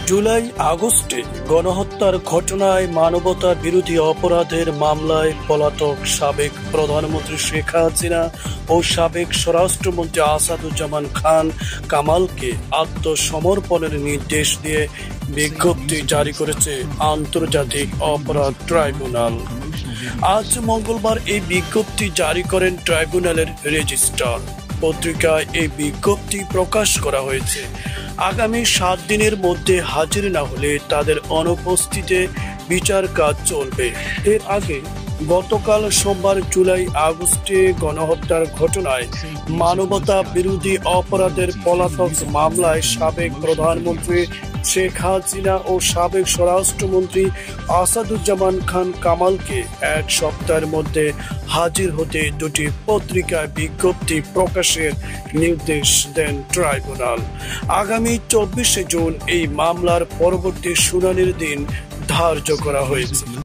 জুলাই আগস্টে গণহত্যার ঘটনায় মানবতা বিরোধী অপরাধের মামলায় পলাতক সাবেক প্রধানমন্ত্রী শেখ হাসিনা ও সাবেক স্বরাষ্ট্রমন্ত্রী আসাদুজ্জামান খান কামালকে আত্মসমর্পণের নির্দেশ দিয়ে বিজ্ঞপ্তি জারি করেছে আন্তর্জাতিক অপরাধ ট্রাইব্যুনাল। আজ মঙ্গলবার এই বিজ্ঞপ্তি জারি করেন ট্রাইব্যুনালের রেজিস্ট্রার। পত্রিকায় এই বিজ্ঞপ্তি প্রকাশ করা হয়েছে। আগামী 7 দিনের মধ্যে হাজির না হলে তাদের অনুপস্থিতিতে বিচার কাজ চলবে। এর আগে গতকাল সোমবার জুলাই আগস্টে গণহত্যার ঘটনায় মানবতা বিরোধী অপরাধের পলাতক মামলায় সাবেক প্রধানমন্ত্রী শেখ হাসিনা ও সাবেক স্বরাষ্ট্রমন্ত্রী আসাদুজ্জামান খান কামালকে 1 সপ্তাহের মধ্যে হাজির হতে দুটি পত্রিকায় বিজ্ঞপ্তি প্রকাশের নির্দেশ দেন ট্রাইব্যুনাল। আগামী 24শে জুন এই মামলার পরবর্তী শুনানির দিন ধার্য করা হয়েছে।